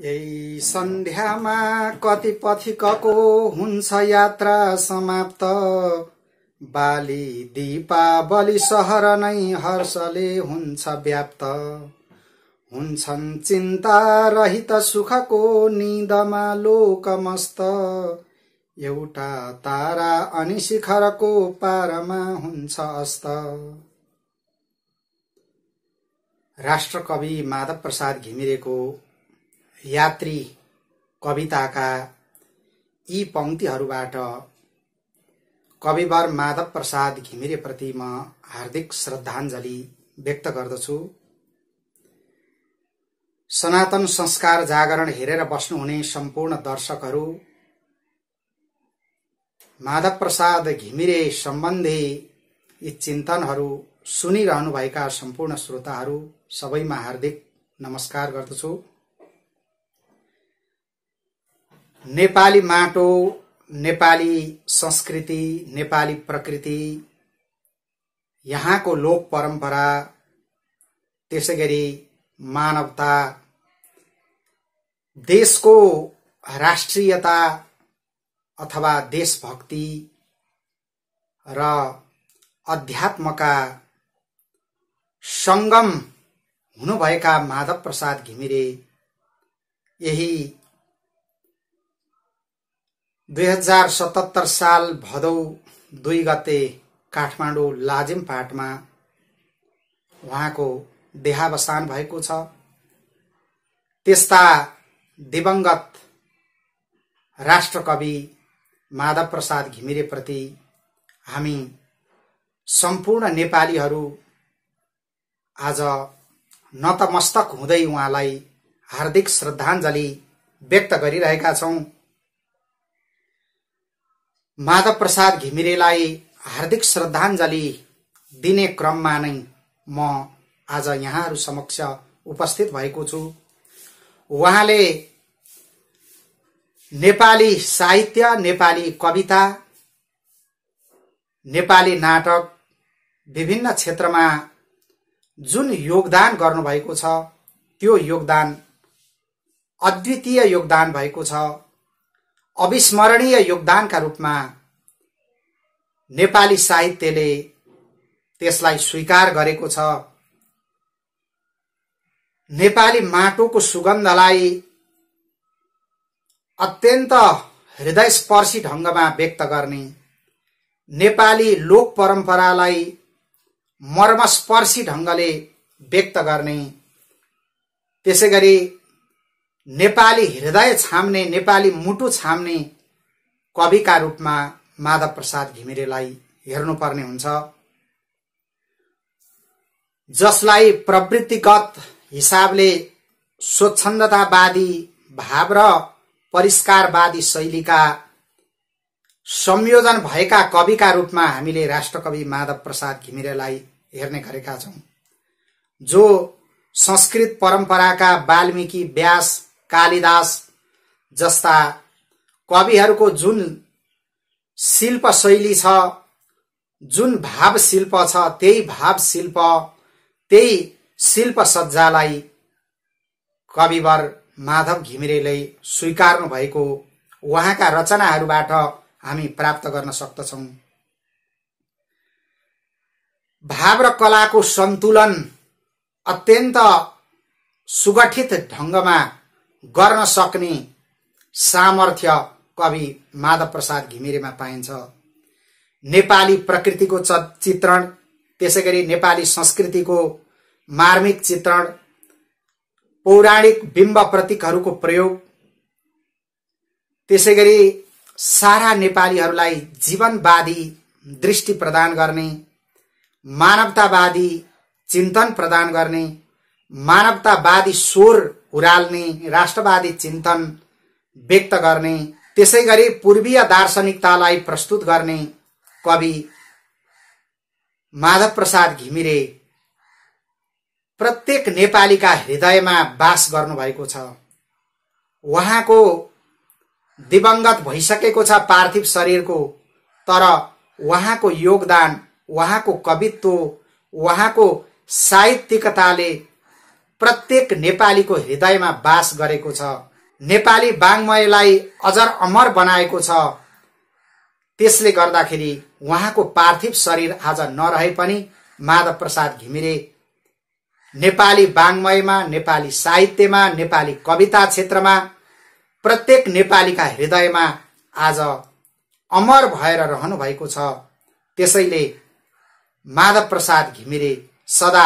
यही सन्ध्यामा कति पथिकको हुन्छ यात्रा समाप्त। बाली दीपावली सहर नै हर्षले हुन्छ व्याप्त। हुन्छन् चिन्ता रहित सुखको निदमा लोकमस्त। एउटा तारा अनि शिखरको पारमा हुन्छ अस्त। राष्ट्रकवि माधव प्रसाद घिमिरेको यात्री कविताका यी पंक्तिहरूबाट कविवर माधव प्रसाद घिमिरेप्रति म हार्दिक श्रद्धाञ्जली व्यक्त गर्दछु। सनातन संस्कार जागरण हेरेर बस्नुहुने सम्पूर्ण दर्शकहरू, माधव प्रसाद घिमिरे सम्बन्धी यी चिन्तनहरू सुनिरहनुभएका सम्पूर्ण श्रोताहरू सबैमा हार्दिक नमस्कार गर्दछु। नेपाली माटो, नेपाली संस्कृति, नेपाली प्रकृति, यहाँको लोक परम्परा, त्यसैगरी मानवता, देशको राष्ट्रियता अथवा देशभक्ति र अध्यात्मका संगम हुनुभएका माधव प्रसाद घिमिरे यही 2077 साल भदौ 2 गते काठमाडौँ लाजिमपाटमा उहाँको देहावसान भएको छ। त्यस्ता दिवंगत राष्ट्रकवि माधव प्रसाद घिमिरे प्रति हामी सम्पूर्ण नेपालीहरू आज नतमस्तक हुँदै उहाँलाई हार्दिक श्रद्धाञ्जली व्यक्त गरिरहेका छौं। माधव प्रसाद घिमिरेलाई हार्दिक श्रद्धाञ्जली दिने क्रममा नै म आज यहाँहरू समक्ष उपस्थित भएको छु। उहाँले नेपाली साहित्य, नेपाली कविता, नेपाली नाटक, विभिन्न क्षेत्रमा जुन योगदान गर्नुभएको छ त्यो योगदान अद्वितीय योगदान भएको छ। अविस्मरणीय योगदानका रूपमा नेपाली साहित्यले त्यसलाई स्वीकार गरेको छ। नेपाली माटोको सुगन्धलाई अत्यन्त हृदयस्पर्शी ढंगमा व्यक्त गर्ने, नेपाली लोक परम्परालाई मर्मस्पर्शी ढंगले व्यक्त गर्ने, त्यसैगरी नेपाली हृदय छाम्ने, नेपाली मुटु छाम्ने कविका रूपमा माधव प्रसाद घिमिरेलाई हेर्नुपर्ने हुन्छ, जसलाई प्रवृत्तिगत हिसाबले स्वच्छन्दतावादी भाव र परिष्कारवादी शैलीका संयोजन भएका कविका रूपमा हामीले राष्ट्रकवि माधव प्रसाद घिमिरेलाई हेर्ने गरेका छौं। जो संस्कृत परम्पराका वाल्मीकि, व्यास, कालिदास जस्ता कविहरूको जुन शिल्प शैली छ, जुन भाव शिल्प छ, त्यही भाव शिल्प, त्यही शिल्प सज्जालाई कविवर माधव घिमिरेले स्वीकार्नु भएको उहाँका रचनाहरूबाट हामी प्राप्त गर्न सक्दछौं। भाव र कलाको सन्तुलन अत्यन्त सुगठित ढंगमा गर्न सक्ने सामर्थ्य कवि माधव प्रसाद घिमिरेमा पाइन्छ। नेपाली प्रकृतिको चित्रण, त्यसैगरी नेपाली संस्कृतिको मार्मिक चित्रण, पौराणिक बिम्ब प्रतीकहरूको प्रयोग, त्यसैगरी सारा नेपालीहरूलाई जीवनवादी दृष्टि प्रदान गर्ने, मानवतावादी चिन्तन प्रदान गर्ने, मानवतावादी स्वर उराल्ने, राष्ट्रवादी चिन्तन व्यक्त गर्ने, त्यसैगरी पूर्वीय दार्शनिकतालाई प्रस्तुत गर्ने कवि माधव प्रसाद घिमिरे प्रत्येक नेपालीका हृदयमा वास गर्नुभएको छ। उहाँको दिवंगत भइसकेको छ पार्थिव शरीरको, तर उहाँको योगदान, उहाँको कवित्व, उहाँको साहित्यिकताले प्रत्येक नेपालीको हृदयमा वास गरेको छ। नेपाली वाङ्मयलाई अजर अमर बनाएको छ। त्यसले गर्दाखेरि उहाँको पार्थिव शरीर आज नरहे पनि माधव प्रसाद घिमिरे नेपाली वाङ्मयमा, नेपाली साहित्यमा, नेपाली कविता क्षेत्रमा प्रत्येक नेपालीका हृदयमा आज अमर भएर रहनु भएको छ। त्यसैले माधव प्रसाद घिमिरे सदा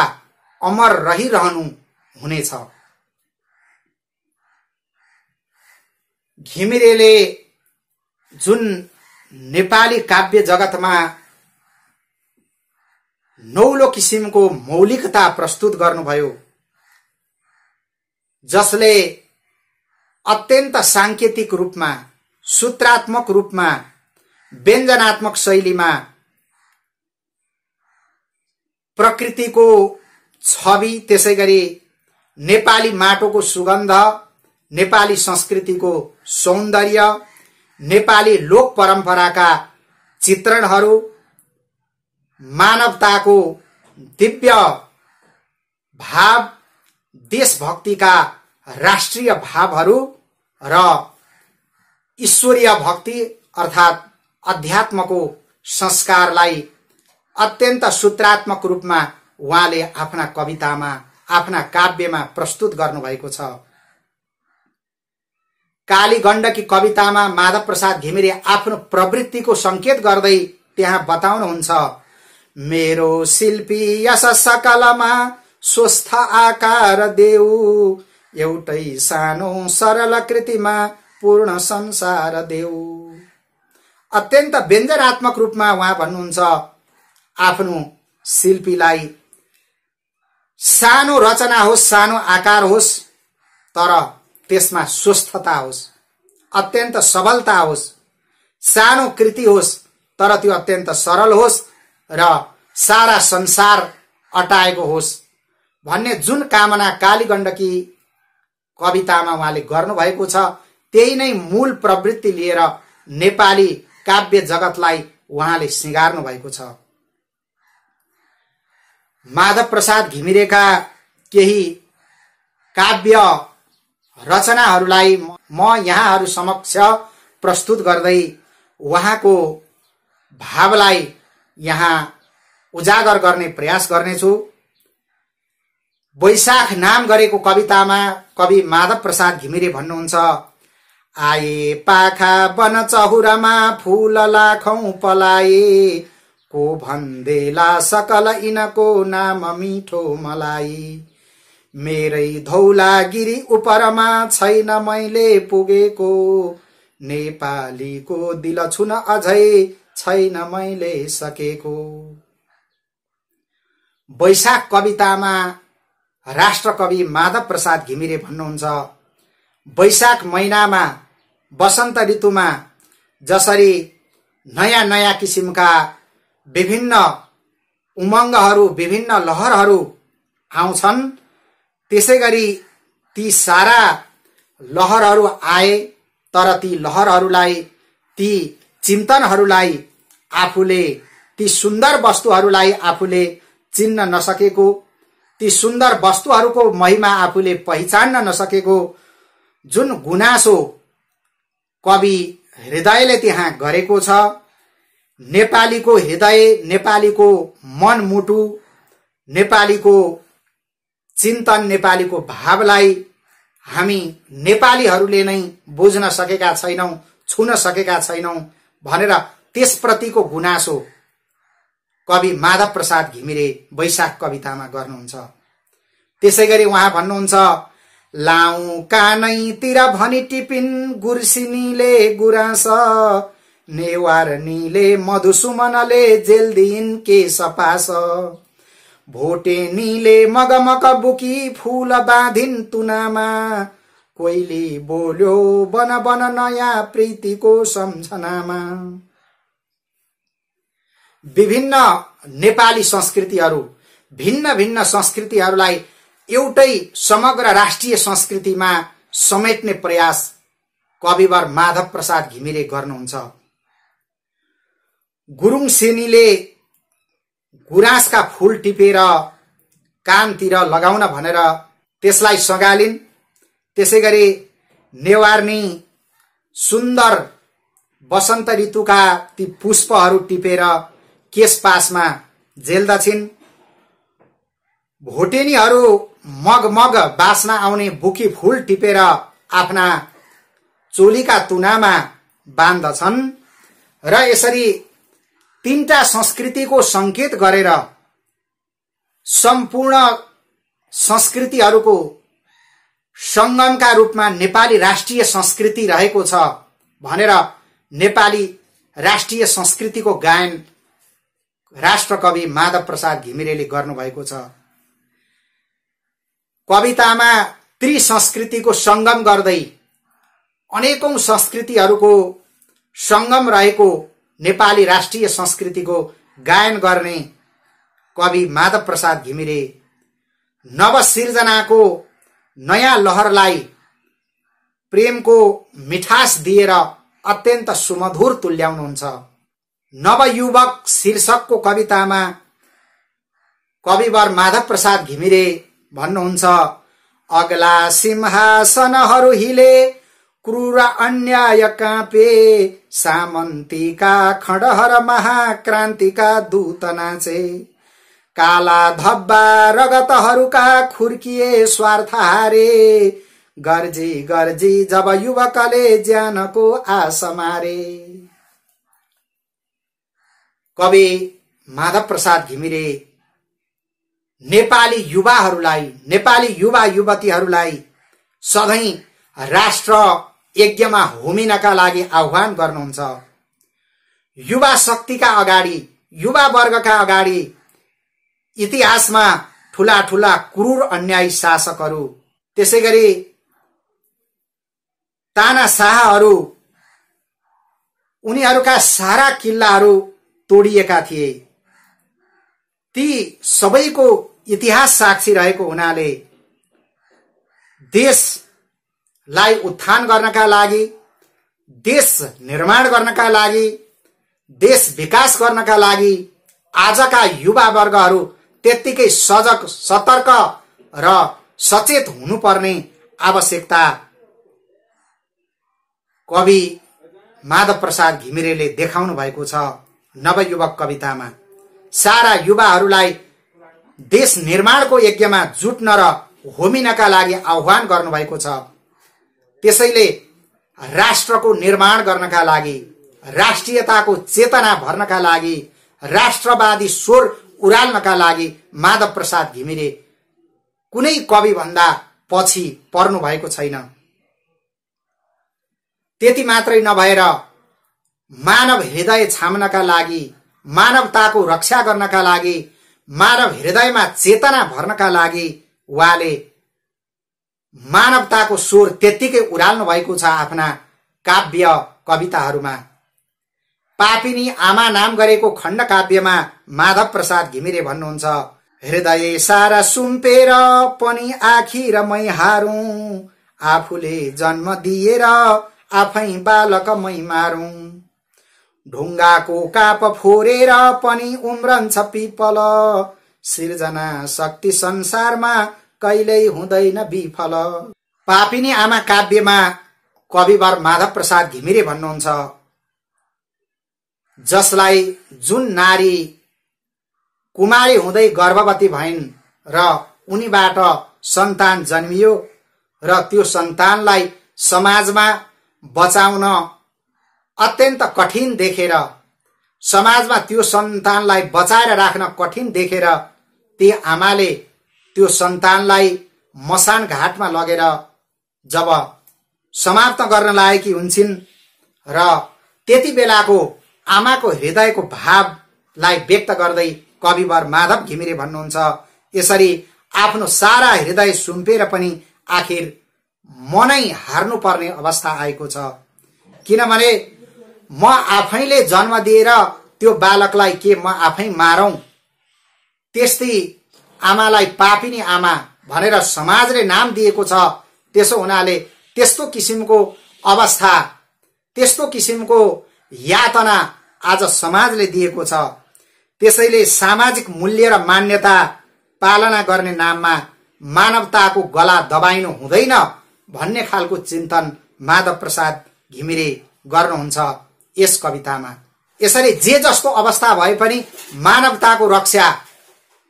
अमर रहिरहनु हुनेछ। घिमिरेले जुन नेपाली काव्य जगतमा नौलो किसिमको मौलिकता प्रस्तुत गर्नुभयो, जसले अत्यन्त सांकेतिक रूपमा, सूत्रात्मक रूपमा, व्यञ्जनात्मक शैलीमा प्रकृतिको छवि, त्यसैगरी नेपाली माटोको सुगन्ध, नेपाली संस्कृतिको सौन्दर्य, नेपाली लोक परम्पराका चित्रणहरू, मानवताको दिव्य भाव, देशभक्तिका राष्ट्रिय भावहरू र ईश्वरीय भक्ति अर्थात् अध्यात्मको संस्कारलाई अत्यन्त सूत्रात्मक रूपमा उहाँले आफ्ना कवितामा, आफ्ना काव्यमा प्रस्तुत गर्नुभएको छ। कालीगण्डकी कवितामा माधव प्रसाद घिमिरे आफ्नो प्रवृत्तिको संकेत गर्दै त्यहाँ बताउनुहुन्छ, मेरो शिल्पी यस सकलमा स्वस्थ आकार देऊ, एउटै सानो सरल कृतिमा पूर्ण संसार देऊ। अत्यन्त व्यञ्जनात्मक रूपमा उहाँ भन्नुहुन्छ, आफ्नो शिल्पीलाई सानो रचना होस्, सानो आकार होस्, तर त्यसमा स्वस्थता होस्, अत्यन्त सबलता होस्, सानो कृति होस् तर त्यो अत्यन्त सरल होस् र सारा संसार अटाएको होस् भन्ने जुन कामना कालीगण्डकी कवितामा उहाँले गर्नुभएको छ, त्यही नै मूल प्रवृत्ति लिएर नेपाली काव्य जगतलाई उहाँले सिंगार्नु भएको छ। माधव प्रसाद घिमिरेका केही काव्य रचनाहरूलाई म यहाँहरू समक्ष प्रस्तुत गर्दै उहाँको भावलाई यहाँ उजागर गर्ने प्रयास गर्नेछु। वैशाख नाम गरेको कवितामा कवि माधव प्रसाद घिमिरे भन्नुहुन्छ, आए पाखा बन चहुरामा फूल लाखौं पलाए, को भन्देला सकल यिनको नाम मिठो मलाई, मेरै धौलागिरी उपरमा छैन मैले पुगेको, नेपालीको दिल छुन अझै छैन मैले सकेको। वैशाख कवितामा राष्ट्रकवि माधव प्रसाद घिमिरे भन्नुहुन्छ, वैशाख महिनामा वसन्त ऋतुमा जसरी नयाँ नयाँ किसिमका विभिन्न उमङ्गहरू, विभिन्न लहरहरू आउँछन्, त्यसैगरी ती सारा लहरहरू आए, तर ती लहरहरूलाई, ती चिन्तनहरूलाई आफूले, ती सुन्दर वस्तुहरूलाई आफूले चिन्न नसकेको, ती सुन्दर वस्तुहरूको महिमा आफूले पहिचान्न नसकेको जुन गुनासो कवि हृदयले त्यहाँ गरेको छ, नेपालीको हृदय, नेपालीको मनमुटु, नेपालीको चिन्तन, नेपालीको भावलाई हामी नेपालीहरूले नै बुझ्न सकेका छैनौं, छुन सकेका छैनौं भनेर त्यसप्रतिको गुनासो कवि माधव प्रसाद घिमिरे वैशाख कवितामा गर्नुहुन्छ। त्यसैगरी उहाँ भन्नुहुन्छ, लाउ कानैतिर भनी टिपिन गुर्सिनीले गुराँस, नेवारनीले मधुसुमनले जेल्दिन के सपास, भोटेनीले मगमक बुकी फूल बाँधिन तुनामा, कोइली बोल्यो बन बन नयाँ प्रीतिको सम्झनामा। विभिन्न नेपाली संस्कृतिहरू, भिन्न भिन्न संस्कृतिहरूलाई एउटै समग्र राष्ट्रिय संस्कृतिमा समेट्ने प्रयास कविवर माधव प्रसाद घिमिरे गर्नुहुन्छ। गुरुङ सेनीले गुराँसका फूल टिपेर कानतिर लगाउन भनेर त्यसलाई सगालिन्। त्यसैगरी नेवार्नी सुन्दर वसन्त ऋतुका ती पुष्पहरू टिपेर केशपासमा झेल्दछिन्। भोटेनीहरू मगमग बास्न आउने बुकी फूल टिपेर आफ्ना चोलीका तुनामा बाँध्दछन् र यसरी तीनटा संस्कृतिको संकेत गरेर सम्पूर्ण संस्कृतिहरूको संगमका रूपमा नेपाली राष्ट्रिय संस्कृति रहेको छ भनेर नेपाली राष्ट्रिय संस्कृतिको गायन राष्ट्रकवि माधव प्रसाद घिमिरेले गर्नुभएको छ। कवितामा त्रिसंस्कृतिको संगम गर्दै अनेकौं संस्कृतिहरूको संगम रहेको नेपाली राष्ट्रिय संस्कृतिको गायन गर्ने कवि माधव प्रसाद घिमिरे नवसिर्जनाको नयाँ लहरलाई प्रेमको मिठास दिएर अत्यन्त सुमधुर तुल्याउनुहुन्छ। नवयुवक शीर्षकको कवितामा कविवर माधव प्रसाद घिमिरे भन्नुहुन्छ, अग्ला सिंहासनहरू हिले क्रूर अन्याय काँपे, सामन्तीका खण्डहर महाक्रान्तिका दूत नाचे, काला धब्बा रगतहरूका खुर्किए स्वार्थ हारे, गर्जी गर्जी जब युवकले ज्यानको आश मारे। कवि माधव प्रसाद घिमिरे नेपाली युवाहरूलाई, नेपाली युवा युवतीहरूलाई सधैँ राष्ट्र यज्ञमा होमिनका लागि आह्वान गर्नुहुन्छ। युवा शक्तिका अगाडि, युवा वर्गका अगाडि इतिहासमा ठूला ठूला क्रूर अन्यायी शासकहरू, त्यसैगरी तानाशाहहरू, उनीहरूका सारा किल्लाहरू तोडिएका थिए। ती सबैको इतिहास साक्षी रहेको हुनाले देशलाई उत्थान गर्नका लागि, देश निर्माण गर्नका लागि, देश विकास गर्नका लागि आजका युवा वर्गहरू त्यत्तिकै सजग, सतर्क र सचेत हुनुपर्ने आवश्यकता कवि माधव प्रसाद घिमिरेले देखाउनु भएको छ। नवयुवक कवितामा सारा युवाहरूलाई देश निर्माणको यज्ञमा जुट्न र होमिनका लागि आह्वान गर्नुभएको छ। त्यसैले राष्ट्रको निर्माण गर्नका लागि, राष्ट्रियताको चेतना भर्नका लागि, राष्ट्रवादी स्वर उराल्नका लागि माधव प्रसाद घिमिरे कुनै कवि भन्दा पछि पर्नु भएको छैन। त्यति मात्रै नभएर मानव हृदय छाम्नका लागि, मानवताको रक्षा गर्नका लागि, मानव हृदयमा चेतना भर्नका लागि उहाँले मानवताको स्वर त्यत्तिकै उराल्नु भएको छ आफ्ना काव्य कविताहरूमा। पापिनी आमा नाम गरेको खण्ड काव्यमा माधव प्रसाद घिमिरे भन्नुहुन्छ, हृदय सारा सुम्पेर पनि आखिर मै हारूं, आफूले जन्म दिएर आफै बालक मै मारूं, ढुङ्गाको काप फोरेर पनि उम्रन्छ पिपल, सिर्जना शक्ति संसारमा कहिल्यै हुँदैन विफल। पापिनी आमा काव्यमा कविवर माधव प्रसाद घिमिरे भन्नुहुन्छ, जसलाई जुन नारी कुमारी हुँदै गर्भवती भइन् र उनीबाट सन्तान जन्मियो र त्यो सन्तानलाई समाजमा बचाउन अत्यन्त कठिन देखेर, समाजमा त्यो सन्तानलाई बचाएर राख्न कठिन देखेर ती आमाले त्यो सन्तानलाई मसान घाटमा लगेर जब समाप्त गर्न लागेकी हुन्छन् र त्यति बेलाको आमाको हृदयको भावलाई व्यक्त गर्दै कविवर माधव घिमिरे भन्नुहुन्छ, यसरी आफ्नो सारा हृदय सुम्पेर पनि आखिर मनै हार्नु पर्ने अवस्था आएको छ। किनभने म आफैले जन्म दिएर त्यो बालकलाई के म आफै मारौं? त्यस्तै आमालाई पापिनी आमा भनेर समाजले नाम दिएको छ। त्यसो हुनाले त्यस्तो किसिमको अवस्था, त्यस्तो किसिमको यातना आज समाजले दिएको छ। त्यसैले सामाजिक मूल्य र मान्यता पालना गर्ने नाममा मानवताको गला दबाइनु हुँदैन भन्ने खालको चिन्तन माधव प्रसाद घिमिरे गर्नुहुन्छ यस कवितामा। यसरी जे जस्तो अवस्था भए पनि मानवताको रक्षा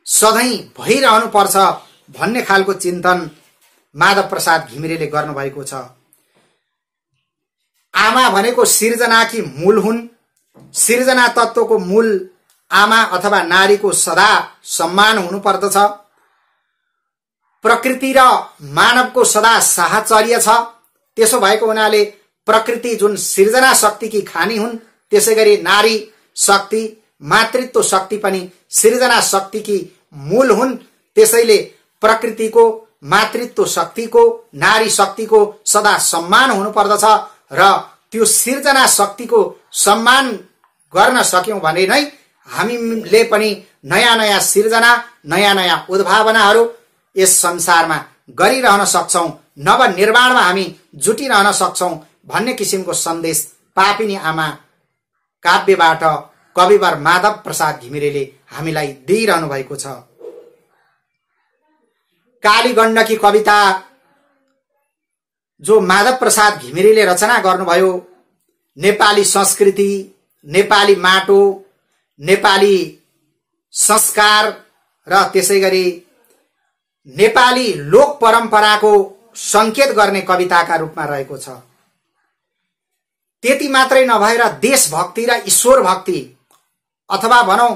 सधैँ भइरहनु पर्छ भन्ने खालको चिन्तन माधव प्रसाद घिमिरेले गर्नुभएको छ। आमा भनेको सिर्जनाकी मूल हुन्। सिर्जना तत्त्वको मूल आमा अथवा नारीको सदा सम्मान हुनुपर्दछ। प्रकृति र मानवको सदा साहचर्य छ। त्यसो भएको हुनाले प्रकृति जुन सिर्जना शक्तिकी खानी हुन्, त्यसैगरी नारी शक्ति मातृत्व शक्ति पनि सिर्जना शक्तिकी मूल हुन्। त्यसैले प्रकृतिको मातृत्व शक्तिको नारी शक्तिको सदा सम्मान हुनुपर्दछ र त्यो सिर्जना शक्तिको सम्मान गर्न सक्यौं भने नै हामीले पनि नयाँ नयाँ सिर्जना नयाँ नयाँ उद्भावनाहरू यस संसारमा गरिरहन सक्छौं, नवनिर्माणमा हामी जुटिरहन सक्छौं भन्ने किसिमको सन्देश पापिनी आमा काव्यबाट कविवर माधव प्रसाद घिमिरेले हामीलाई दिइरहनु भएको छ। कालीगण्डकी कविता जो माधव प्रसाद घिमिरेले रचना गर्नुभयो, नेपाली संस्कृति, नेपाली माटो, नेपाली संस्कार र त्यसैगरी नेपाली लोक परम्पराको संकेत गर्ने कविताका रूपमा रहेको छ। त्यति मात्रै नभएर देशभक्ति र ईश्वर भक्ति अथवा भनौं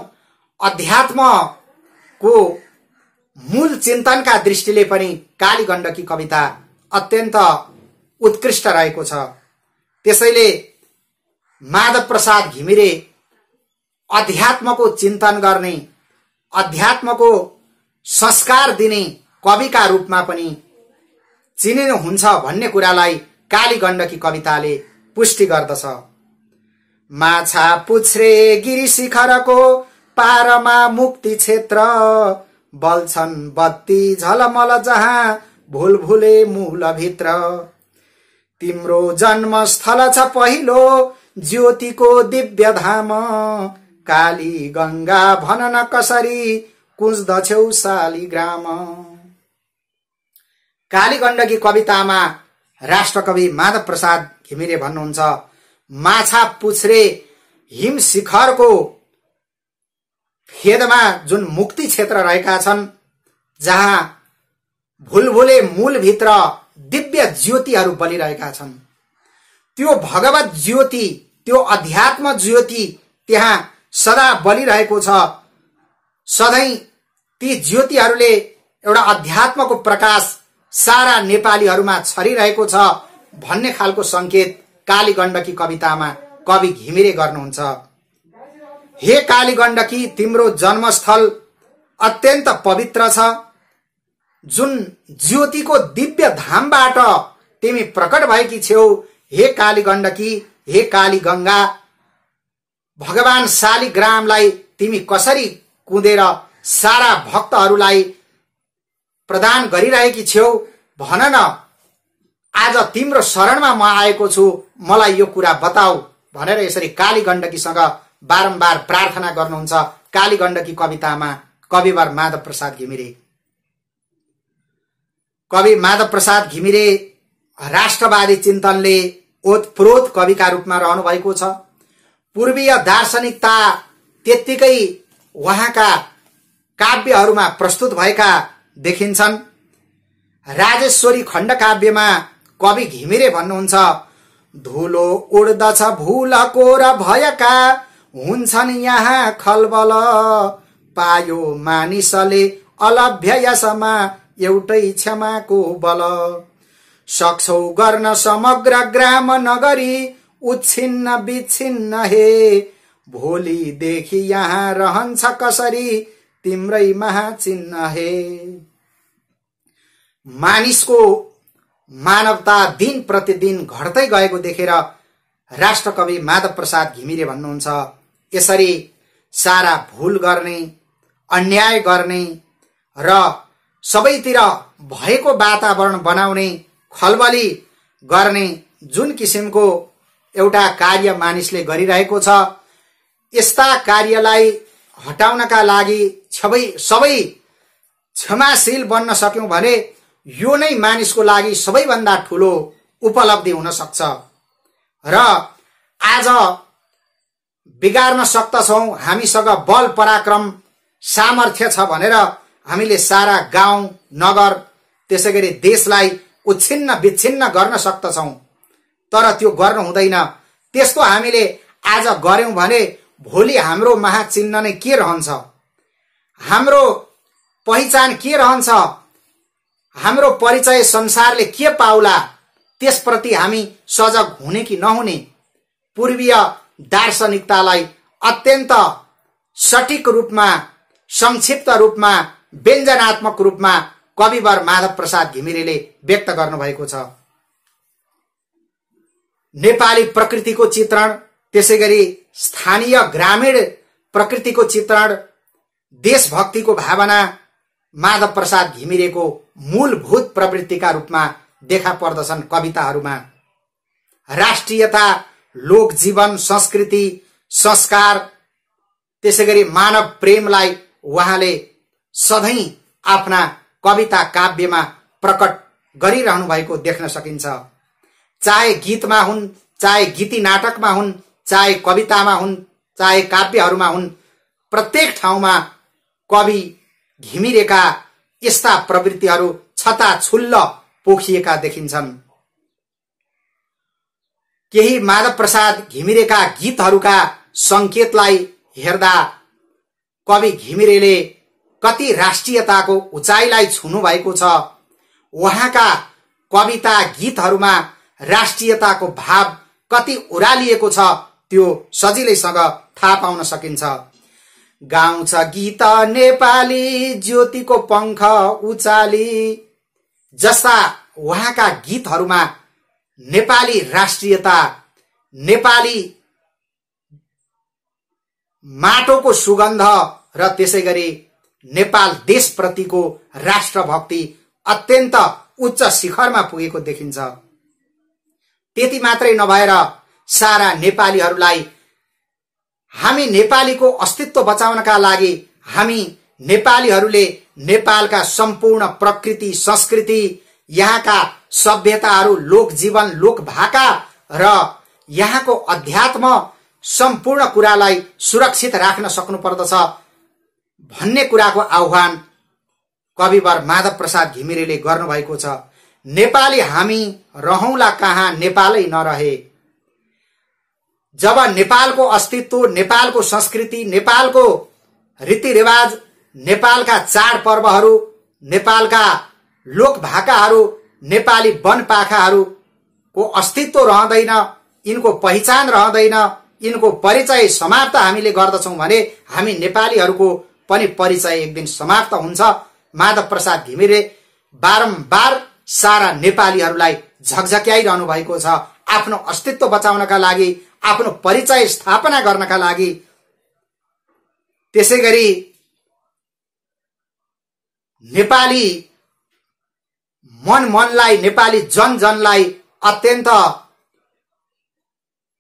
अध्यात्मको मूल चिन्तनका दृष्टिले पनि कालीगण्डकी कविता अत्यन्त उत्कृष्ट रहेको छ। त्यसैले माधव प्रसाद घिमिरे अध्यात्मको चिन्तन गर्ने, अध्यात्मको संस्कार दिने कविका रूपमा पनि चिनिनुहुन्छ भन्ने कुरालाई कालीगण्डकी कविताले पुष्टि गर्दछ। माछा पुछ्रे गिरी शिखरको पारमा मुक्ति क्षेत्र, बल्छन् बत्ती झलमल जहाँ भुलभुले मूल भित्र। तिम्रो जन्मस्थल छ पहिलो ज्योतिको दिव्य धाम, काली गंगा भन न कसरी कुँच्दछौ शालिग्राम। कालीगण्डकी कवितामा राष्ट्रकवि माधव प्रसाद घिमिरे भन्नुहुन्छ, माछा पुछ्रे हिम शिखरको फेदमा जुन मुक्ति क्षेत्र रहेका छन्, जहाँ भुलभुले मूल भित्र दिव्य ज्योतिहरू बलिरहेका छन्, त्यो भगवत ज्योति, त्यो अध्यात्म ज्योति त्यहाँ सदा बलिरहेको छ। सधैँ ती ज्योतिहरूले एउटा अध्यात्मको प्रकाश सारा नेपालीहरूमा छरिरहेको छ भन्ने खालको संकेत कालीगण्डकी कवितामा कवि घिमिरे गर्नुहुन्छ। हे कालीगण्डकी, तिम्रो जन्मस्थल अत्यन्त पवित्र छ। जुन ज्योतिको दिव्य धामबाट तिमी प्रकट भएकी छेउ, हे कालीगण्डकी, हे काली गंगा, भगवान शालिग्रामलाई तिमी कसरी कुदेर सारा भक्तहरूलाई प्रदान गरिरहेकी छेउ, भन न, आज तिम्रो शरणमा म आएको छु, मलाई यो कुरा बताऊ भनेर यसरी कालीगण्डकीसँग बारम्बार प्रार्थना गर्नुहुन्छ कालीगण्डकी कवितामा कविवर माधव प्रसाद घिमिरे। कवि माधव प्रसाद घिमिरे राष्ट्रवादी चिन्तनले ओतप्रोत कविका रूपमा रहनु भएको छ। पूर्वीय दार्शनिकता त्यत्तिकै उहाँका काव्यहरूमा प्रस्तुत भएका देखिन्छन्। राजेश्वरी खण्डकाव्यमा कवि घिमिरे भन्नुहुन्छ, धुलो उड्दछ भूलको र भयका, हुन्छन् यहाँ खलबल, पायो मानिसले अलभ्य यसमा एउटै क्षमाको बल। सक्छौ गर्न समग्र ग्राम नगरी उच्छिन्न विच्छिन्न हे, भोलिदेखि यहाँ रहन्छ कसरी तिम्रै महाचिन्ह हे। मानिसको मानवता दिन प्रतिदिन घट्दै गएको देखेर राष्ट्रकवि माधव प्रसाद घिमिरे भन्नुहुन्छ, यसरी सारा भूल गर्ने, अन्याय गर्ने र सबैतिर भएको वातावरण बनाउने, खलबली गर्ने जुन किसिमको एउटा कार्य मानिसले गरिरहेको छ, यस्ता कार्यलाई हटाउनका लागि सबै क्षमाशील बन्न सक्यौं भने यो नै मानिसको लागि सबैभन्दा ठूलो उपलब्धि हुन सक्छ र आज बिगार्न सक्दछौं, हामीसँग बल पराक्रम सामर्थ्य छ भनेर हामीले सारा गाउँ नगर त्यसैगरी देशलाई उच्छिन्न विच्छिन्न गर्न सक्दछौं, तर त्यो गर्नु हुँदैन। त्यस्तो हामीले आज गर्यौं भने भोलि हाम्रो महाचिन्ह नै के रहन्छ, हाम्रो पहिचान के रहन्छ, हाम्रो परिचय संसारले के पाउला, त्यसप्रति हामी सजग हुने कि नहुने। पूर्वीय दार्शनिकतालाई अत्यन्त सटीक रूपमा, संक्षिप्त रूपमा, व्यञ्जनात्मक रूपमा कविवर माधव प्रसाद घिमिरेले व्यक्त गर्नुभएको छ। नेपाली प्रकृतिको चित्रण, त्यसैगरी स्थानीय ग्रामीण प्रकृतिको चित्रण, देशभक्तिको भावना माधव प्रसाद घिमिरेको मूलभूत प्रवृत्तिका रूपमा देखा पर्दछन् कविताहरूमा। राष्ट्रियता, लोक जीवन, संस्कृति, संस्कार, त्यसैगरी मानव प्रेमलाई उहाँले सधैं आफ्ना कविता काव्यमा प्रकट गरिरहनु भएको देख्न सकिन्छ। चाहे गीतमा हुन्, चाहे गीती नाटकमा हुन्, चाहे कवितामा हुन्, चाहे काव्यहरूमा हुन्, प्रत्येक ठाउँमा कवि घिमिरेका यस्ता प्रवृत्तिहरू छताछुल्ल पोखिएका देखिन्छन्। केही माधव प्रसाद घिमिरेका गीतहरूका संकेतलाई हेर्दा कवि घिमिरेले कति राष्ट्रियताको उचाइलाई छुनु भएको छ। उहाँका कविता गीतहरूमा राष्ट्रियताको भाव कति उरालिएको छ त्यो सजिलैसँग थाहा पाउन सकिन्छ। गाउँछ गीत नेपाली ज्योतिको पंख उचाली जस्ता उहाँका गीतहरूमा नेपाली राष्ट्रियता, नेपाली माटोको सुगन्ध र त्यसैगरी नेपाल देशप्रतिको राष्ट्रभक्ति अत्यन्त उच्च शिखरमा पुगेको देखिन्छ। त्यति मात्रै नभएर सारा नेपालीहरूलाई हामी नेपालीको अस्तित्व बचाउनका लागि हामी नेपालीहरूले नेपालका सम्पूर्ण प्रकृति, संस्कृति, यहाँका सभ्यताहरू, लोक जीवन, लोक भाका र यहाँको अध्यात्म सम्पूर्ण कुरालाई सुरक्षित राख्न सक्नुपर्दछ भन्ने कुराको आह्वान कविवर माधव प्रसाद घिमिरेले गर्नुभएको छ। नेपाली हामी रहौंला कहाँ नेपालै नरहे। जब नेपालको अस्तित्व, नेपालको संस्कृति, नेपालको रीतिरिवाज, नेपालका चाडपर्वहरू, नेपालका लोक भाकाहरू, नेपाली वन पाखाहरूको अस्तित्व रहँदैन, यिनको पहिचान रहँदैन, यिनको परिचय समाप्त हामीले गर्दछौं भने हामी नेपालीहरूको पनि परिचय एक दिन समाप्त हुन्छ। माधव प्रसाद घिमिरे बारम्बार सारा नेपालीहरूलाई झकझक्याइरहनु भएको छ आफ्नो अस्तित्व बचाउनका लागि, आफ्नो परिचय स्थापना गर्नका लागि। त्यसैगरी नेपाली मनलाई, नेपाली जनजनलाई अत्यन्त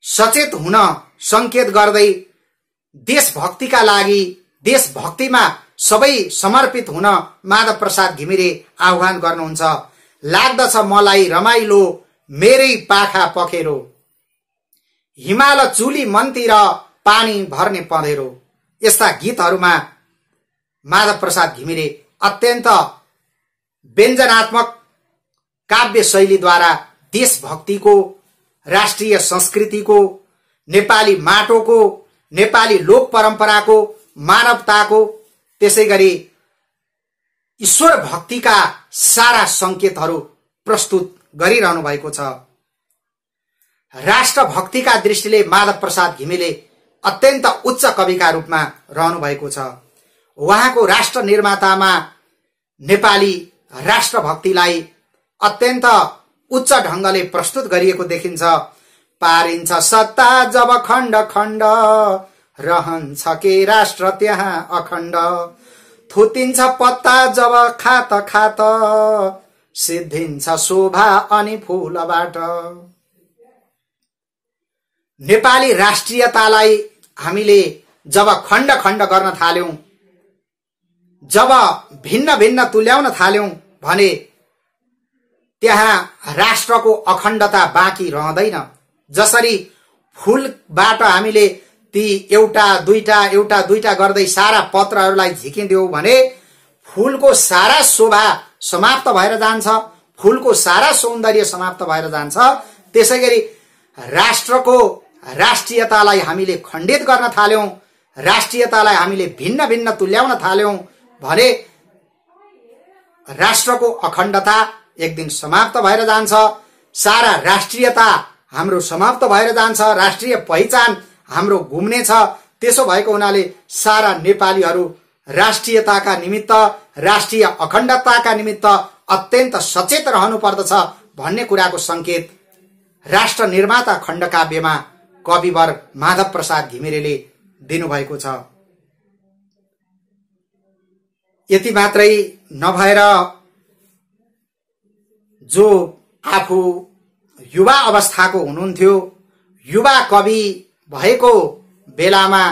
सचेत हुन संकेत गर्दै देशभक्तिका लागि, देशभक्तिमा सबै समर्पित हुन माधव प्रसाद घिमिरे आह्वान गर्नुहुन्छ। लाग्दछ मलाई रमाइलो मेरै पाखा पखेरो, हिमाल चुली मनतिर पानी भर्ने पँधेरो। यस्ता गीतहरूमा माधव प्रसाद घिमिरे अत्यन्त व्यञ्जनात्मक काव्य शैलीद्वारा देशभक्तिको, राष्ट्रिय संस्कृतिको, नेपाली माटोको, नेपाली लोक परम्पराको, मानवताको, त्यसैगरी ईश्वर भक्तिका सारा संकेतहरू प्रस्तुत गरिरहनु भएको छ। राष्ट्रभक्तिका दृष्टिले माधव प्रसाद घिमिरे अत्यन्त उच्च कविका रूपमा रहनु भएको छ। उहाँको राष्ट्र निर्मातामा नेपाली राष्ट्रभक्तिलाई अत्यन्त उच्च ढंगले प्रस्तुत गरिएको देखिन्छ। पारिन्छ सत्ता जब खण्ड खण्ड, रहन्छ के राष्ट्र त्यहाँ अखण्ड, थुतिन्छ पत्ता जब खात खात, सिद्धिन्छ शोभा अनि फूलबाट। नेपाली राष्ट्रियतालाई हामीले जब खण्ड खण्ड गर्न थाल्यौं, जब भिन्न भिन्न तुल्याउन थाल्यौं भने त्यहाँ राष्ट्रको अखण्डता बाँकी रहँदैन। जसरी फूलबाट हामीले ती एउटा दुईटा गर्दै सारा पत्रहरूलाई झिकिदियौ भने फूलको सारा शोभा समाप्त भएर जान्छ, फूलको सारा सौन्दर्य समाप्त भएर जान्छ। त्यसैगरी राष्ट्रको राष्ट्रियतालाई हामीले खण्डित गर्न थाल्यौं, राष्ट्रियतालाई हामीले भिन्न भिन्न तुल्याउन थाल्यौं भने राष्ट्रको अखण्डता एक दिन समाप्त भएर जान्छ, सारा राष्ट्रियता हाम्रो समाप्त भएर जान्छ, राष्ट्रिय पहिचान हाम्रो गुम्नेछ। त्यसो भएको हुनाले सारा नेपालीहरू राष्ट्रियताका निमित्त, राष्ट्रिय अखण्डताका निमित्त अत्यन्त सचेत रहनु पर्दछ भन्ने कुराको संकेत राष्ट्र निर्माता खण्डकाव्यमा कविवर माधव प्रसाद घिमिरेले दिनुभएको छ। यति मात्रै नभएर जो आफू युवा अवस्थाको हुनुहुन्थ्यो, युवा कवि भएको बेलामा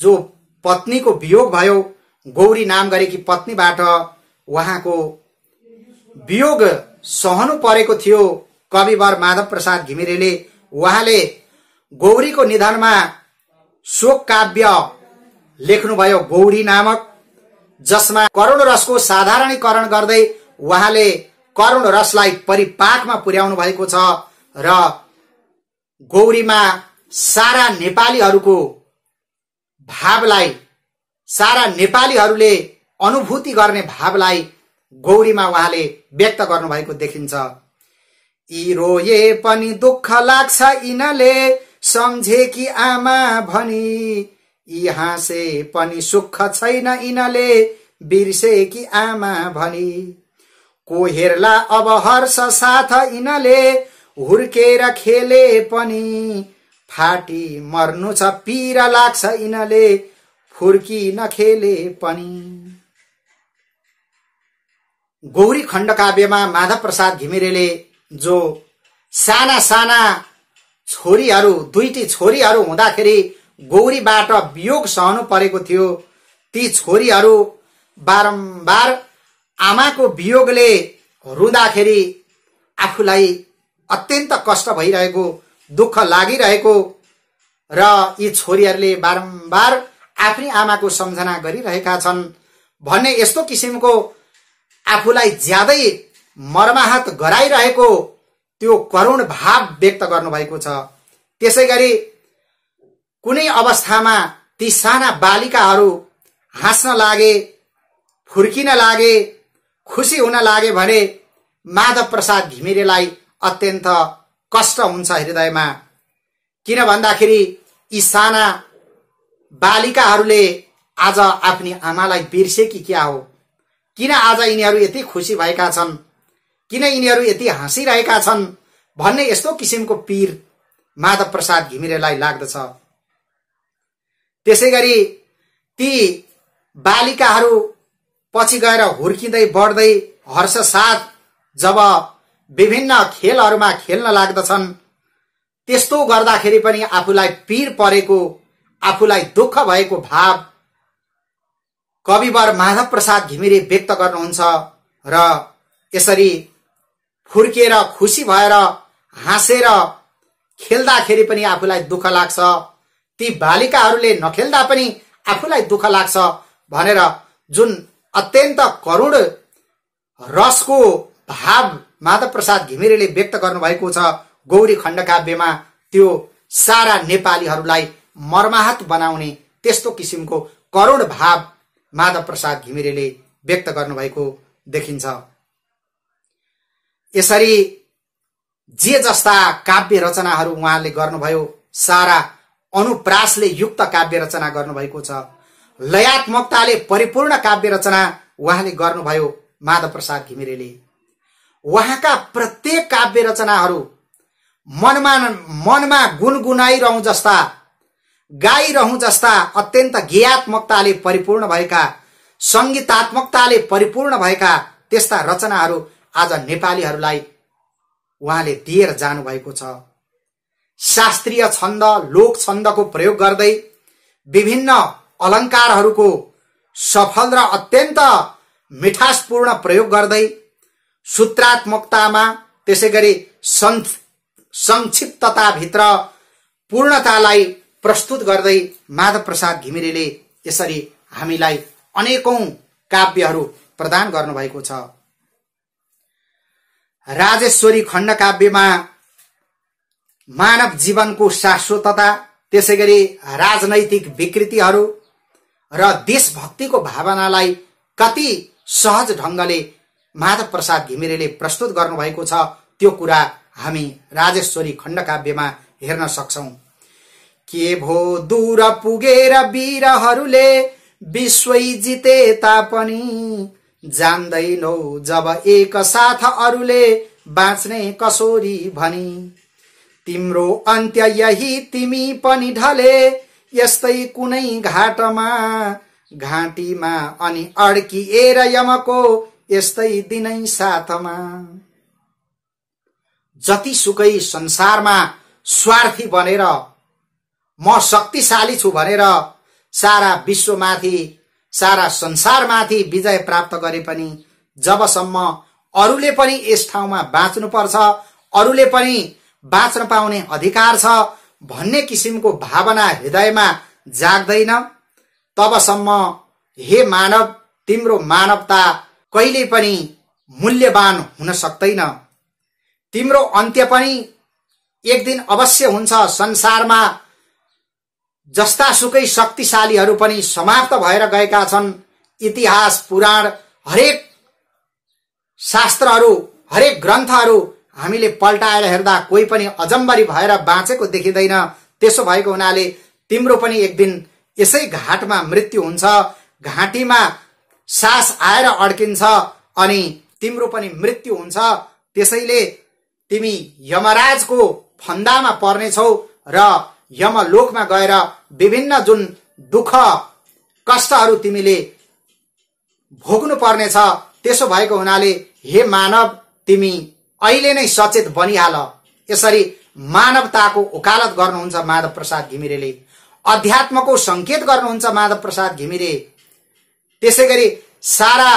जो पत्नीको वियोग भयो, गौरी नाम गरेकी पत्नीबाट उहाँको वियोग सहनु परेको थियो कविवर माधव प्रसाद घिमिरेले। उहाँले गौरीको निधनमा शोक काव्य लेख्नुभयो गौरी नामक, जसमा करुण रसको साधारणीकरण गर्दै उहाँले करुण रसलाई परिपाकमा पुर्याउनु भएको छ र गौरीमा सारा नेपालीहरूको भावलाई, सारा नेपालीहरूले अनुभूति गर्ने भावलाई गौरीमा उहाँले व्यक्त गर्नुभएको देखिन्छ। यी रोए पनि दुःख लाग्छ यिनले सम्झे कि आमा भनी, यी हाँसे पनि सुख छैन यिनले बिर्से कि आमा भनी, को हेर्ला अब हर्ष साथ यिनले हुर्केर खेले पनि, फाटी मर्नु छ पीर लाग्छ यिनले फुर्की नखेले पनि। गौरी खण्डकाव्यमा माधव प्रसाद घिमिरेले जो साना साना छोरीहरू, दुईटी छोरीहरू हुँदाखेरि गौरीबाट वियोग सहनु परेको थियो, ती छोरीहरू बारम्बार आमाको वियोगले रुँदाखेरि आफूलाई अत्यन्त कष्ट भइरहेको, दुःख लागिरहेको र यी छोरीहरूले बारम्बार आफ्नी आमाको सम्झना गरिरहेका छन् भन्ने यस्तो किसिमको आफूलाई ज्यादै मर्माहत गराइरहेको त्यो करुण भाव व्यक्त गर्नुभएको छ। त्यसैगरी कुनै अवस्थामा ती साना बालिकाहरू हाँस्न लागे, फुर्किन लागे, खुसी हुन लागे भने माधव प्रसाद घिमिरेलाई अत्यन्त कष्ट हुन्छ हृदयमा। किन भन्दाखेरि यी साना बालिकाहरूले आज आफ्नी आमालाई बिर्से कि क्या हो, किन आज यिनीहरू यति खुसी भएका छन्, किन यिनीहरू यति हाँसिरहेका छन् भन्ने यस्तो किसिमको पीर माधव प्रसाद घिमिरेलाई लाग्दछ। त्यसैगरी ती बालिकाहरू पछि गएर हुर्किँदै बढ्दै हर्ष साथ जब विभिन्न खेलहरूमा खेल्न लाग्दछन्, त्यस्तो गर्दाखेरि पनि आफूलाई पीर परेको, आफूलाई दुःख भएको भाव कविवर माधव प्रसाद घिमिरे व्यक्त गर्नुहुन्छ र यसरी फुर्केर खुसी भएर हाँसेर खेल्दाखेरि पनि आफूलाई दुःख लाग्छ, ती बालिकाहरूले नखेल्दा पनि आफूलाई दुःख लाग्छ भनेर जुन अत्यन्त करुण रसको भाव माधव प्रसाद घिमिरेले व्यक्त गर्नुभएको छ गौरी खण्डकाव्यमा, त्यो सारा नेपालीहरूलाई मर्माहत बनाउने त्यस्तो किसिमको करुण भाव माधव प्रसाद घिमिरेले व्यक्त गर्नुभएको देखिन्छ। यसरी जे जस्ता काव्य रचनाहरू उहाँले गर्नुभयो, सारा अनुप्रासले युक्त काव्य रचना गर्नुभएको छ, लयात्मकताले परिपूर्ण काव्य रचना उहाँले गर्नुभयो माधव प्रसाद घिमिरेले। उहाँका प्रत्येक काव्य रचनाहरू मनमा गुनगुनाइरहँ जस्ता, गाइरहँ जस्ता अत्यन्त गेयात्मकताले परिपूर्ण भएका, संगीतात्मकताले परिपूर्ण भएका त्यस्ता रचनाहरू आज नेपालीहरूलाई उहाँले दिएर जानुभएको छ। शास्त्रीय छन्द, लोक छन्दको प्रयोग गर्दै विभिन्न अलङ्कारहरूको सफल र अत्यन्त मिठासपूर्ण प्रयोग गर्दै सूत्रात्मकतामा त्यसैगरी संक्षिप्तताभित्र पूर्णतालाई प्रस्तुत गर्दै माधव प्रसाद घिमिरेले यसरी हामीलाई अनेकौं काव्यहरू प्रदान गर्नुभएको छ। राजेश्वरी खण्डकाव्यमा मानव जीवनको शाश्वतता, त्यसैगरी राजनैतिक विकृतिहरू र देशभक्तिको भावनालाई कति सहज ढंगले माधव प्रसाद घिमिरेले प्रस्तुत गर्नुभएको छ त्यो कुरा हामी राजेश्वरी खण्डकाव्यमा हेर्न सक्छौं। के भो दूर पुगेर वीरहरूले विश्वै जिते तापनि जान्दैनौ जब एक साथ अरूले बाँच्ने कसोरी भनी। तिम्रो अन्त्य यही तिमी पनि ढले यस्तै कुनै घाटमा घाँटीमा अनि अड्किएर यमको यस्तै दिनै साथमा। जतिसुकै संसारमा स्वार्थी बनेर म शक्तिशाली छु भनेर सारा विश्वमाथि सारा संसारमाथि विजय प्राप्त गरे पनि जबसम्म अरूले पनि यस ठाउँमा बाँच्नुपर्छ, अरूले पनि बाँच्न पाउने अधिकार छ भन्ने किसिमको भावना हृदयमा जाग्दैन तबसम्म हे मानव तिम्रो मानवता कहिले पनि मूल्यवान हुन सक्दैन। तिम्रो अन्त्य पनि एक दिन अवश्य हुन्छ। संसारमा जस्तासुकै शक्तिशालीहरू पनि समाप्त भएर गएका छन्। इतिहास पुराण हरेक शास्त्रहरू हरेक ग्रन्थहरू हामीले पल्टाएर हेर्दा कोही पनि अजम्बरी भएर बाँचेको देखिँदैन। त्यसो भएको हुनाले तिम्रो पनि एक दिन यसै घाटमा मृत्यु हुन्छ। घाँटीमा सास आएर अड्किन्छ अनि तिम्रो पनि मृत्यु हुन्छ। त्यसैले तिमी यमराजको फन्दामा पर्नेछौ र यमलोकमा गएर विभिन्न जुन दुःख कष्टहरू तिमीले भोग्नु पर्नेछ। त्यसो भएको हुनाले हे मानव तिमी अहिले नै सचेत बनिहाल। यसरी मानवताको वकालत गर्नुहुन्छ माधव प्रसाद घिमिरेले। अध्यात्मको संकेत गर्नुहुन्छ माधव प्रसाद घिमिरे। त्यसैगरी सारा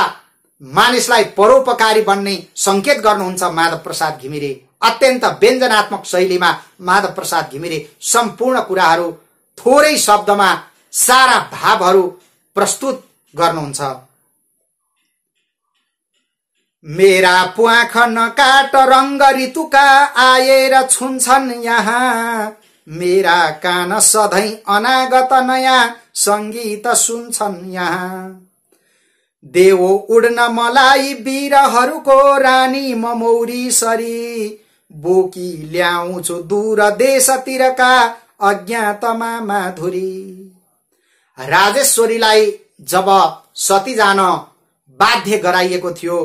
मानिसलाई परोपकारी बन्ने संकेत गर्नुहुन्छ माधव प्रसाद घिमिरे। अत्यन्त व्यञ्जनात्मक शैलीमा माधव प्रसाद घिमिरे सम्पूर्ण कुराहरू थोरै शब्दमा सारा भावहरू प्रस्तुत गर्नुहुन्छ। मेरा प्वाख नकाट रंग ऋतुका आएर छुन्छन् यहाँ। मेरा कान सधैं अनागत नयाँ संगीत सुन्छन् यहाँ। देवो उड्न मलाई वीरहरूको रानी म मौरी सरी। बोकी ल्याउँछु दूर देशतिरका अज्ञातमा माधुरी। राजेश्वरीलाई जब सती जान बाध्य गराइएको थियो,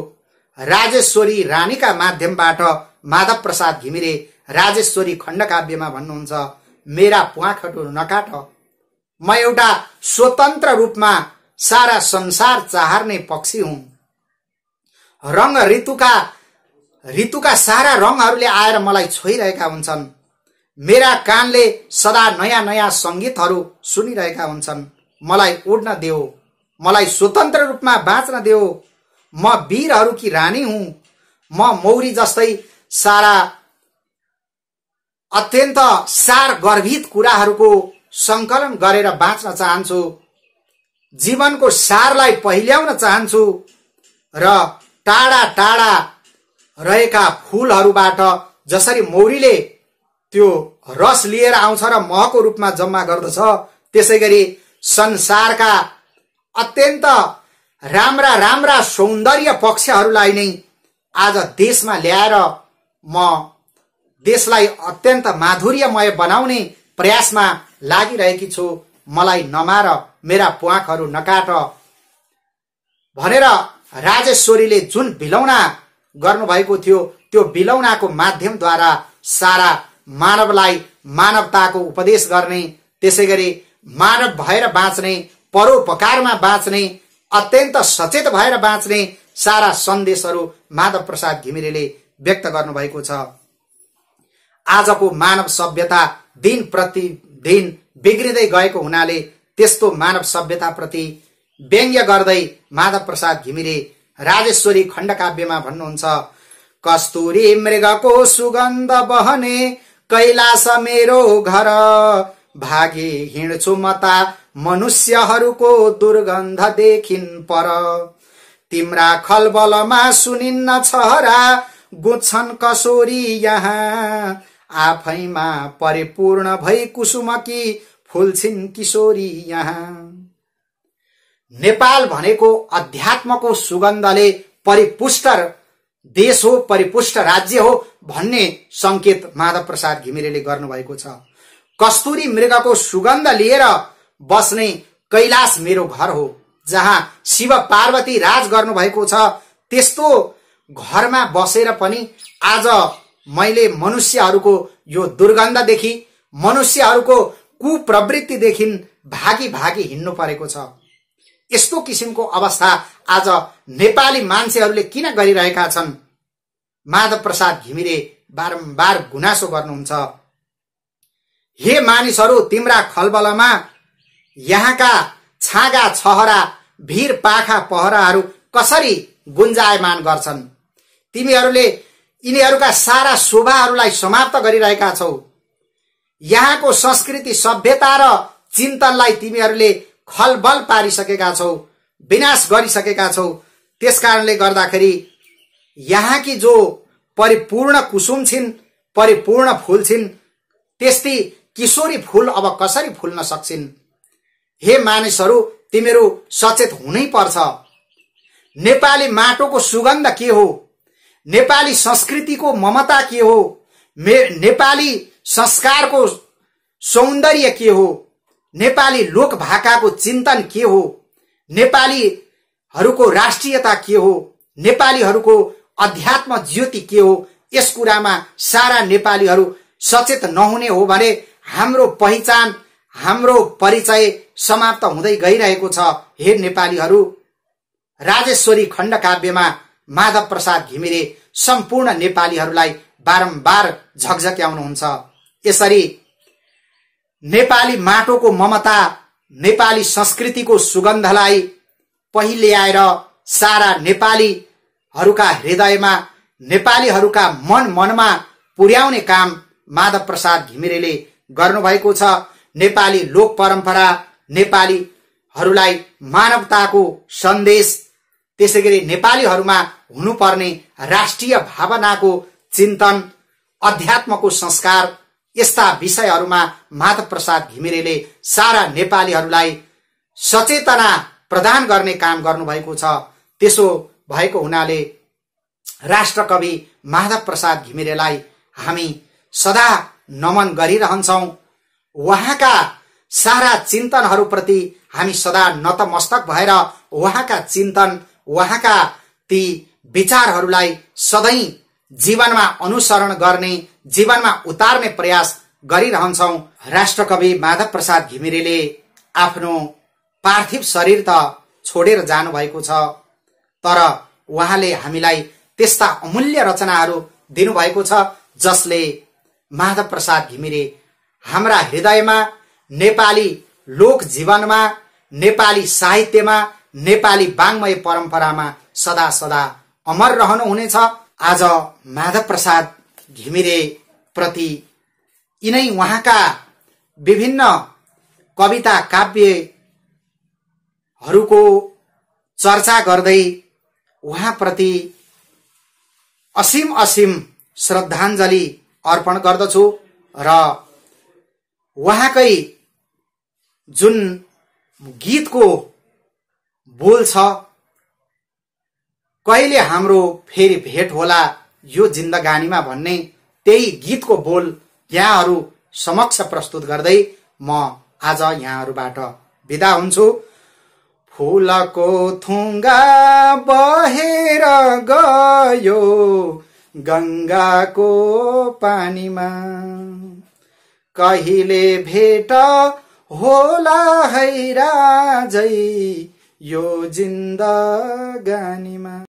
राजेश्वरी रानीका माध्यमबाट माधव प्रसाद घिमिरे राजेश्वरी खण्डकाव्यमा भन्नुहुन्छ मेरा प्वाखहरू नकाट, म एउटा स्वतन्त्र रूपमा सारा संसार चाहर्ने पक्षी हुँ। रंग ऋतुका सारा रंगहरूले आएर मलाई छोइरहेका हुन्छन्। मेरा कानले सदा नयाँ नयाँ संगीतहरू सुनिरहेका हुन्छन्। मलाई उड्न देऊ, मलाई स्वतन्त्र रूपमा बाँच्न देऊ। म वीरहरूकी रानी हुँ। म मौरी जस्तै सारा अत्यन्त सार गर्भित कुराहरूको संकलन गरेर बाँच्न चाहन्छु। जीवनको सारलाई पहिल्याउन चाहन्छु र टाढा टाढा रहेका फूलहरूबाट जसरी मौरीले त्यो रस लिएर आउँछ र महको रूपमा जम्मा गर्दछ, त्यसैगरी संसारका अत्यन्त राम्रा राम्रा सौन्दर्य पक्षहरूलाई नै आज देशमा ल्याएर म देशलाई अत्यन्त माधुर्यमय बनाउने प्रयासमा लागिरहेकी छु। मलाई नमार, मेरा प्वाखहरू नकाट भनेर राजेश्वरीले जुन बिलौना गर्नुभएको थियो त्यो बिलौनाको माध्यमद्वारा सारा मानवलाई मानवताको उपदेश गर्ने, त्यसैगरी मानव भएर बाँच्ने, परोपकारमा बाँच्ने, अत्यन्त सचेत भएर बाँच्ने सारा सन्देशहरू माधव प्रसाद घिमिरेले व्यक्त गर्नुभएको छ। आजको मानव सभ्यता दिन प्रतिदिन बिग्रिँदै गएको हुनाले त्यस्तो मानव सभ्यताप्रति व्यङ्ग्य गर्दै माधव प्रसाद घिमिरे राजेश्वरी खण्डकाव्यमा भन्नुहुन्छ, कस्तुरी मृगको सुगन्ध बहने कैलाश मेरो घर, भागी हिँड्छु मता मनुष्यहरूको दुर्गन्ध देखिन पर। तिम्रा खलबलमा सुनिन्न छहरा, गुच्छन् कसोरी यहाँ, आफैमा परिपूर्ण भई कुसुमकी फुल्छिन् किशोरी यहाँ। नेपाल भनेको अध्यात्मको सुगन्धले परिपुष्ट देश हो, परिपुष्ट राज्य हो भन्ने संकेत माधव प्रसाद घिमिरेले गर्नुभएको छ। कस्तुरी मृगको सुगन्ध लिएर बस्ने कैलाश मेरो घर हो, जहाँ शिव पार्वती राज गर्नुभएको छ। त्यस्तो घरमा बसेर पनि आज मैले मनुष्यहरूको यो दुर्गन्धदेखि, मनुष्यहरूको कुप्रवृत्तिदेखि भागी भागी हिँड्नु परेको छ। यस्तो किसिमको अवस्था आज नेपाली मान्छेहरूले किन गरिरहेका छन्? माधव प्रसाद घिमिरे बारम्बार गुनासो गर्नुहुन्छ। हे मानिसहरू, तिम्रा खलबलमा यहाँका छागा छहरा भीर पाखा पहराहरू कसरी गुन्जायमान गर्छन्? तिमीहरूले यिनीहरूका सारा शोभाहरूलाई समाप्त गरिरहेका छौ। यहाँको संस्कृति सभ्यता र चिन्तनलाई तिमीहरूले खलबल पारिसकेका छौ, विनाश गरिसकेका छौ। त्यसकारणले गर्दाखेरि यहाँकी जो परिपूर्ण कुसुम छिन्, परिपूर्ण फूल छिन्, त्यस्ती किशोरी फूल अब कसरी फुल्न सक्छिन्? हे मानिसहरू, तिमीहरू सचेत हुनै पर्छ। नेपाली माटोको सुगन्ध के हो? नेपाली संस्कृतिको ममता के हो? नेपाली संस्कारको सौन्दर्य के हो? नेपाली लोक भाकाको चिन्तन के हो? नेपालीहरूको राष्ट्रियता के हो? नेपालीहरूको अध्यात्म ज्योति के हो? यस कुरामा सारा नेपालीहरू सचेत नहुने हो भने हाम्रो पहिचान, हाम्रो परिचय समाप्त हुँदै गइरहेको छ। हे नेपालीहरू, राजेश्वरी खण्डकाव्यमा माधव प्रसाद घिमिरे सम्पूर्ण नेपालीहरूलाई बारम्बार झकझक्याउनुहुन्छ। यसरी नेपाली माटोको ममता, नेपाली संस्कृतिको सुगन्धलाई पहिले आएर सारा नेपालीहरूका हृदयमा, नेपालीहरूका मनमा पुर्याउने काम माधव प्रसाद घिमिरेले गर्नुभएको छ। नेपाली लोक परम्परा, नेपालीहरूलाई मानवताको सन्देश, त्यसैगरी नेपालीहरूमा हुनुपर्ने राष्ट्रिय भावनाको चिन्तन, अध्यात्मको संस्कार, यस्ता विषयहरूमा माधव प्रसाद घिमिरेले सारा नेपालीहरूलाई सचेतना प्रदान गर्ने काम गर्नुभएको छ। त्यसो भएको हुनाले राष्ट्रकवि माधव प्रसाद घिमिरेलाई हामी सदा नमन गरिरहन्छौं। उहाँका सारा चिन्तनहरूप्रति हामी सदा नतमस्तक भएर उहाँका चिन्तन, उहाँका ती विचारहरूलाई सधैँ जीवनमा अनुसरण गर्ने, जीवनमा उतार्ने प्रयास गरिरहन्छौं। राष्ट्रकवि माधव प्रसाद घिमिरेले आफ्नो पार्थिव शरीर त छोडेर जानुभएको छ, तर उहाँले हामीलाई त्यस्ता अमूल्य रचनाहरू दिनुभएको छ जसले माधव प्रसाद घिमिरे हाम्रा हृदयमा, नेपाली लोक जीवनमा, नेपाली साहित्यमा, नेपाली वाङ्मय परम्परामा सदा सदा अमर रहनुहुनेछ। आज माधव प्रसाद घिमिरे प्रति यिनै उहाँका विभिन्न कविता काव्यहरूको चर्चा गर्दै उहाँप्रति असीम असीम श्रद्धाञ्जली अर्पण गर्दछु र उहाँकै जुन गीतको बोल छ, कहिले हाम्रो फेरि भेट होला यो जिन्दगानीमा भन्ने त्यही गीतको बोल यहाँहरू समक्ष प्रस्तुत गर्दै म आज यहाँहरूबाट बिदा हुन्छु। फूलको थुङ्गा बहेर गयो गंगाको पानीमा, कहिले भेट होला है राजै यो जिन्दगानीमा।